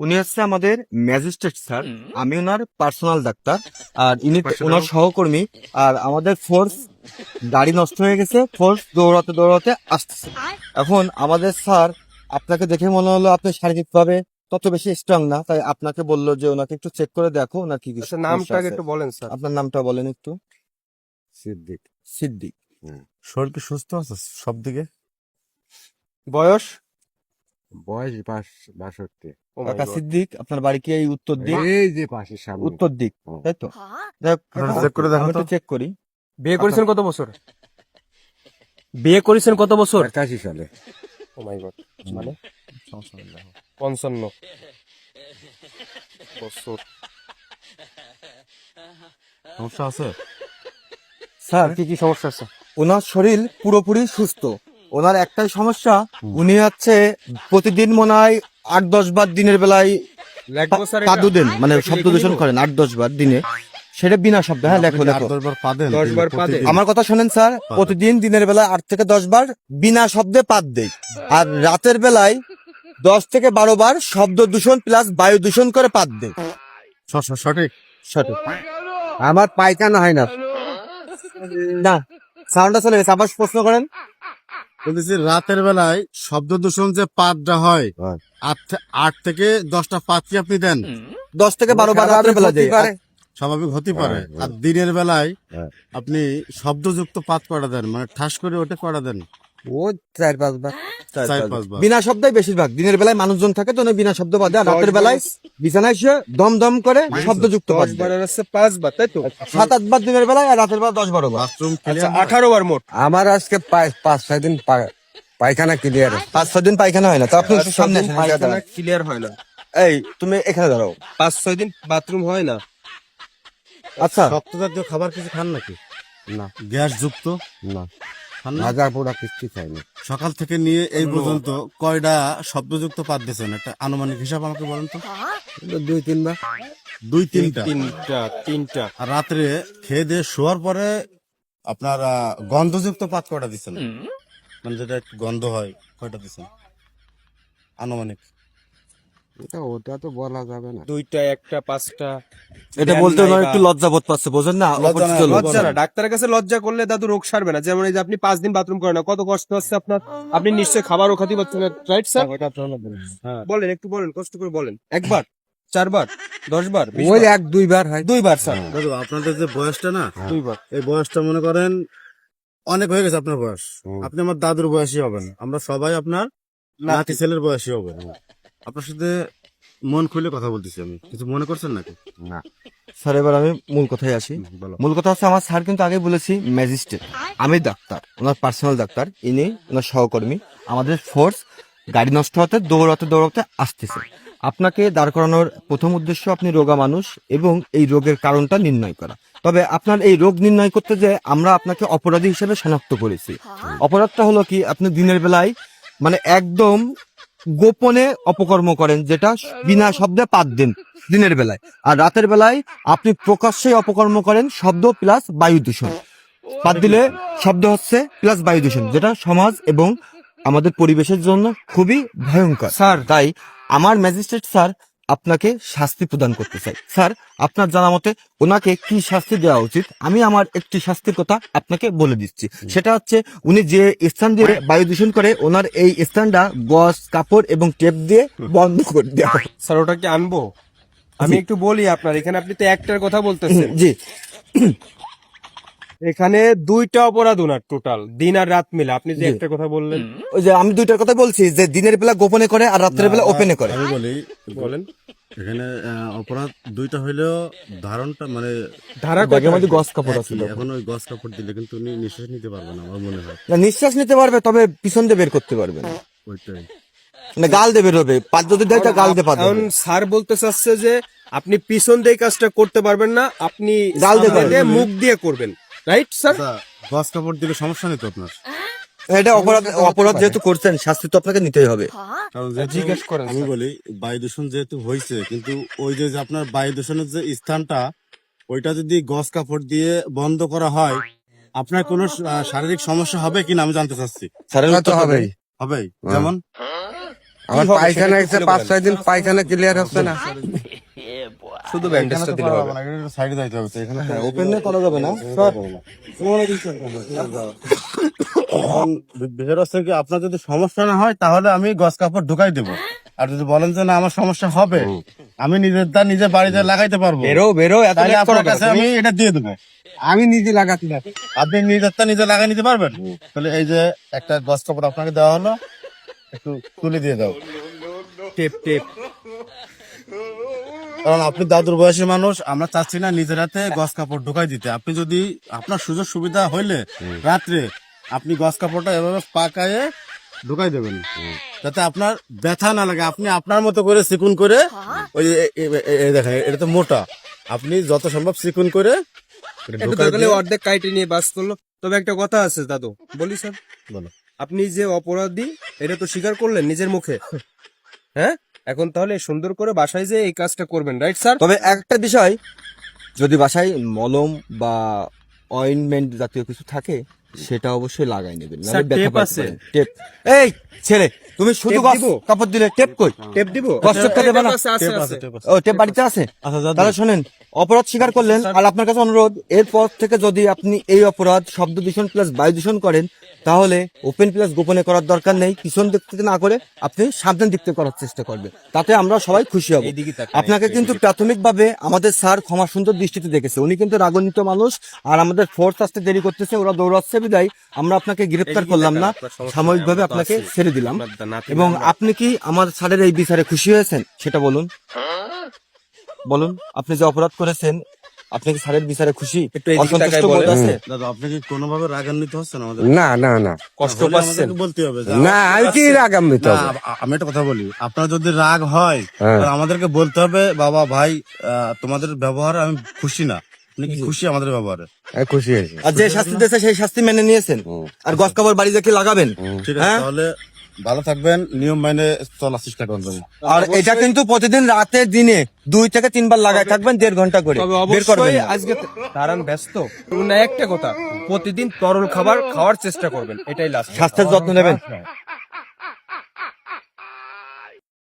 উনি হচ্ছে আমাদের ম্যাজিস্ট্রেট স্যার, আমি ওনার পার্সোনাল ডাক্তার, আর ইনি ওনার সহকর্মী। আর আমাদের ফোর্স গাড়ি নষ্ট হয়ে গেছে, ফোর্স দৌড়াতে দৌড়াতে আসতেছে। এখন আমাদের স্যার আপনাকে দেখে মনে হলো আপনি শারীরিকভাবে তত বেশি স্ট্রং না, তাই আপনাকে বললো যে ওনাকে একটু চেক করে দেখো ওনার কি কি আচ্ছা, সমস্যা নামটাকে আছে। একটু বলেন স্যার। আপনার নামটা বলেন একটু। সিদ্দিক। সিদ্দিক। শরীর কি সুস্থ আছে সব দিকে? বয়স? বয়স 62। ও মাই কাকা গড। সিদ্দিক, আপনার বাড়ি কি এই উত্তর দিক? এই যে পাশের সামনে। উত্তর দিক, তাই তো? যাই হোক, চেক করে দেখো আমি তো। একটু চেক করি। বিয়ে করেছেন কত বছর? বিয়ে করেছেন কত বছর? 85 সালে। ও মাই গড, মানে সমস্যা নেই, দেখো। 55 বছর। সমস্যা আছে? স্যার, কি কি সমস্যা আছে? ওনার শরীর পুরোপুরি সুস্থ। ওনার একটাই সমস্যা, উনি হচ্ছে প্রতিদিন মনে হয় 8-10 বার দিনের বেলায় লাগবো স্যার? কাদু দেন, মানে এটা কি শব্দ লিখে দূষণ নিবো? করেন 8-10 বার দিনে। সেটা বিনা শব্দে। হ্যাঁ, লেখো আপনি লেখো। 8-10 বার পা দেন? 10 বার পা দেন? প্রতিদিন? আমার কথা শোনেন স্যার, প্রতিদিন দিনের বেলায় 8 থেকে 10 বার বিনা শব্দে পাত দেয়, আর রাতের বেলায় 10 থেকে 12 বার শব্দ দূষণ প্লাস বায়ু দূষণ করে পাত দেয়। সঠিক। সঠিক আমার পায়খানা হয় না। না? সাউন্ডটা চলে গেছে, আবার প্রশ্ন করেন। বলতেছি রাতের বেলায় শব্দ দূষণ যে পাতটা হয়, 8 থেকে 10টা পাত কি আপনি দেন? 10 থেকে 12 বার রাতের বেলা দেয়। স্বাভাবিক হতে পারে। আর দিনের বেলায় আপনি শব্দযুক্ত পাত করা দেন, মানে ঠাস করে ওটা করা দেন? ও 4-5 বার। 4-5 বার। বিনা শব্দে বেশিরভাগ। দিনের বেলায় মানুষজন থাকে তো উনি বিনা শব্দ বাদে, আর রাতের বেলায় বিছানায় শুয়ে দম দম করে শব্দযুক্ত 10 পাত বার দেয়। আর আছে 5 বার, তাই তো? 7-8 বার দিনের বেলায়, আর রাতের বেলা 10-12 বার। বাথরুম আচ্ছা, 18 বার মোট। আমার আজকে 5-6 দিন পায়খানা ক্লিয়ার। 5-6 দিন পায়খানা হয় না, তো আপনি একটু সামনে আসেন, এখানে দাঁড়ান। ক্লিয়ার হয় না। এই তুমি এখানে দাঁড়াও। 5-6 দিন বাথরুম হয় না। আচ্ছা, শক্ত জাতীয় খাবার কিছু খান নাকি? না গ্যাস যুক্ত না, খান না? ভাজা পোড়া কিচ্ছু খাইনি। সকাল থেকে নিয়ে এই পর্যন্ত কয়টা শব্দযুক্ত পাত দিয়েছেন? একটা আনুমানিক হিসাব আমাকে বলেন তো। 2-3 বার। 2-3টা। তিনটা। আর রাত্রে খেয়ে দিয়ে শোয়ার পরে আপনার গন্ধযুক্ত পাত কয়টা দিচ্ছেন? মানে যেটা একটু গন্ধ হয়, কয়টা দিচ্ছেন আনুমানিক? ওটা তো বলা যাবে না। 2টা, 1টা, 5টা। এটা বলতে ওনার একটু লজ্জা বোধ পাচ্ছে, বোঝেন না? লজ্জা না, অপরিচিত লোক। লজ্জা না, ডাক্তারের কাছে লজ্জা করলে দাদু রোগ সারবে না। যেমন এই যে আপনি 5 দিন বাথরুম করেন না, কত কষ্ট হচ্ছে আপনার। আপনি নিশ্চয়ই খাবারও খাতে পারছেন না, রাইট স্যার? হ্যাঁ। বলেন, একটু বলেন, কষ্ট করে বলেন। 1 বার, 4 বার, 10 বার, 20 ওই বার? 1-2 বার হয়। 2 বার স্যার, দাদু, আপনাদের যে বয়সটা না, 2 বার। এই বয়সটা মনে করেন অনেক হয়ে গেছে আপনার বয়স। আপনি আমার দাদুর বয়সী হবেন, আমরা সবাই আপনার নাতি ছেলের বয়সী হবে। আপনার সাথে মন খুলে কথা বলতেছি আমি, কিছু মনে করছেন নাকি? না, স্যার, এবার আমি মূল কথায় আসি। বলো। মূল কথা হচ্ছে, আমার স্যার কিন্তু আগে বলেছি ম্যাজিস্ট্রেট, আমি ডাক্তার, ওনার পার্সোনাল ডাক্তার, ইনি ওনার সহকর্মী। আমাদের ফোর্স গাড়ি নষ্ট হতে দৌড়াতে দৌড়াতে আসতেছে। আপনাকে দাঁড় করানোর প্রথম উদ্দেশ্য, আপনি রোগা মানুষ এবং এই রোগের কারণটা নির্ণয় করা। তবে আপনার এই রোগ নির্ণয় করতে যে আমরা আপনাকে অপরাধী হিসেবে শনাক্ত করেছি। অপরাধটা হলো কি, আপনি দিনের বেলায় মানে একদম গোপনে অপকর্ম করেন, যেটা বিনা শব্দে পাত দেন দিনের বেলায়, আর রাতের বেলায় আপনি প্রকাশ্যে অপকর্ম করেন শব্দ প্লাস বায়ু দূষণ। পাত দিলে শব্দ হচ্ছে প্লাস বায়ু দূষণ, যেটা সমাজ এবং আমাদের পরিবেশের জন্য খুবই ভয়ঙ্কর। স্যার, তাই আমার ম্যাজিস্ট্রেট স্যার আপনাকে শাস্তি প্রদান করতে চাই। স্যার, আপনার জানা মতে ওনাকে কি শাস্তি দেওয়া উচিত, আমি আমার একটি শাস্তির কথা আপনাকে বলে দিচ্ছি। সেটা হচ্ছে, উনি যে স্থান দিয়ে বায়ু দূষণ করে, ওনার এই স্থানটা গজ কাপড় এবং টেপ দিয়ে বন্ধ করে দেওয়া হয়। স্যার, ওটা কি আনবো? আমি একটু বলি আপনার, এখানে আপনি তো একটার কথা বলতেছেন। জি, এখানে 2টা অপরাধ ওনার টোটাল, দিন আর রাত মিলে। আপনি যে জি। একটা কথা বললেন, ওই যে আমি দুইটার কথা বলছি, যে দিনের বেলা গোপনে করে আর রাত্রের বেলা ওপেনে করে। আমি বলি, বলেন। এখানে অপরাধ দুইটা হইলেও ধারণটা মানে ধারা ব্যাগের মধ্যে কয়টা? গজ কাপড় আছে। একই। এখন ওই গস কাপড় দিলে কিন্তু উনি নিঃশ্বাস নিতে পারবে না, আমার মনে হয়। না, নিঃশ্বাস নিতে পারবে, তবে পিছন দিয়ে বের করতে পারবে না। ওইটাই। মানে গাল দিয়ে বের হবে, পাত যদি দেয় তা গাল দিয়ে পাত এখন হবে। স্যার বলতে চাচ্ছে যে আপনি পিছন দিয়ে কাজটা করতে পারবেন না, আপনি গাল দিয়ে সামনে দিয়ে করবেন। মুখ দিয়ে করবেন, রাইট স্যার? আচ্ছা, গস কাপড় দিলে সমস্যা নেই তো আপনার? এটা অপরাধ, অপরাধ যেহেতু করছেন, শাস্তি তো আপনাকে নিতেই হবে। কারণ যেহেতু জিজ্ঞেস করেন আমি স্যার। বলি, বায়ু দূষণ যেহেতু হয়েছে, কিন্তু ওই যে যে আপনার বায়ু দূষণের যে স্থানটা, ওইটা যদি গস কাপড় দিয়ে বন্ধ করা হয়, আপনার কোনো শারীরিক সমস্যা হবে কিনা আমি জানতে চাচ্ছি। স্যারের তা তো উত্তর হবেই। হবে? যেমন আমার হবে পায়খানা সেটা একটু এসে খুলে 5-6 দিন পায়খানা ক্লিয়ার হচ্ছে না। শুধু ব্যান্ডেজটা দিলে হবে। সাইডে যাইতে হবে তো, এখানে ওপেন করা যাবে না এখন বিষয়টা হচ্ছে কি, আপনার যদি সমস্যা না হয় তাহলে আমি গস কাপড় ঢুকাই দেবো। আর যদি বলেন যে না আমার সমস্যা হবে, আমি নিজের দা নিজে বাড়িতে লাগাইতে পারবো, বেরো এত তাহলে লেট করো আপনার কাছে আমি এটা দিয়ে দেবো। আমি নিজে লাগাতে না। আপনি নিজেরটা নিজে লাগাই নিতে পারবেন। তাহলে এই যে একটা গস কাপড় আপনাকে দেওয়া হলো, একটু তুলে দিয়ে দাও। টেপ টেপ কারণ আপনি দাদুর বয়সী মানুষ, আমরা চাচ্ছি না নিজের হাতে গস কাপড় ঢুকাই দিতে। আপনি যদি আপনার সুযোগ সুবিধা হইলে রাত্রে আপনি গস কাপড়টা এভাবে পাকায়ে ঢুকাই দেবেন, যাতে আপনার ব্যথা না লাগে। আপনি আপনার মতো করে চিকুন করে, ওই দেখেন এটা তো মোটা, আপনি যত সম্ভব চিকুন করে এটা একটু ঢুকাই দরকার দিয়ে- অর্ধেক কাইটে নিয়ে বাস করলো। তবে একটা কথা আছে দাদু, বলি স্যার, বলো। আপনি যে অপরাধী এটা তো স্বীকার করলেন নিজের মুখে, হ্যাঁ? এখন তাহলে সুন্দর করে বাসায় যে এই কাজটা করবেন, রাইট স্যার? তবে একটা বিষয়, যদি বাসায় মলম বা অয়েন্টমেন্ট জাতীয় কিছু থাকে সেটা অবশ্যই লাগাই নেবেন, নাহলে স্যার, ব্যথা টেপ পাইতে আছে? পারেন। টেপ। এই ছেলে, তুমি শুধু টেপ গস দিব? কাপড় দিলে টেপ কই? টেপ দিব? কষ্টটা দেবে না? আছে, আছে, টেপ আছে, আছে। টেপ আছে। ও টেপ বাড়িতে আছে? আচ্ছা দাদু, তাহলে শোনেন, অপরাধ স্বীকার করলেন, আর আপনার কাছে অনুরোধ, এরপর থেকে যদি আপনি এই অপরাধ শব্দ দূষণ প্লাস বায়ু দূষণ করেন, তাহলে ওপেন প্লাস গোপনে করার দরকার নেই, পিছন দিক থেকে না করে আপনি সামনের দিক থেকে করার চেষ্টা করবেন, তাতে আমরা সবাই খুশি হব। এইদিকে তাকান, আপনাকে কিন্তু প্রাথমিকভাবে আমাদের স্যার ক্ষমা সুন্দর দৃষ্টিতে দেখেছে, উনি কিন্তু রাগান্বিত মানুষ, আর আমাদের ফোর্স আসতে দেরি করতেছে, ওরা দৌড়াচ্ছে বিদায় আমরা আপনাকে গ্রেপ্তার এইদিকে করলাম তাকান, না, আপনার সমস্যা সাময়িকভাবে নেই, আমরা তো আপনাকে আছি। ছেড়ে দিলাম। আপনার নাতি এবং আমরা- আপনি কি আমার স্যারের এই বিচারে খুশি হয়েছেন সেটা বলুন, বলুন। আপনি যে অপরাধ করেছেন, আপনি কি স্যারের বিচারে খুশি? একটু এদিকে অসন্তুষ্ট তাকায় বোধ বলেন। আছে? দাদু আপনি কি কোনোভাবে রাগান্বিত হচ্ছেন আমাদের? না না না কষ্ট হলে পাচ্ছেন? আমাদেরকে বলতে হবে যে না, আমি কি আগামী না, আমি একটা কথা বলি, আপনার যদি রাগ হয় হ্যাঁ। তাহলে আমাদেরকে বলতে হবে, বাবা ভাই তোমাদের ব্যবহারে আমি খুশি না। আপনি কি খুশি আমাদের ব্যবহারে? খুশি হয়েছে। আর যে শাস্তি দিয়েছে সেই শাস্তি মেনে নিয়েছেন, আর গস কাপড় বাড়িতে কি লাগাবেন? ঠিক আছে, হ্যাঁ? তাহলে ভালো থাকবেন, নিয়ম মেনে চলার চেষ্টা করবেন। আর এটা কিন্তু প্রতিদিন রাতে দিনে 2 থেকে 3 বার লাগাই থাকবেন, 1.5 ঘন্টা করে, তবে বের করবেন অবশ্যই না। আজকে তারান ব্যস্ত না, একটা কথা, প্রতিদিন তরল খাবার খাওয়ার চেষ্টা করবেন, এটাই লাস্ট। স্বাস্থ্যের যত্ন নেবেন।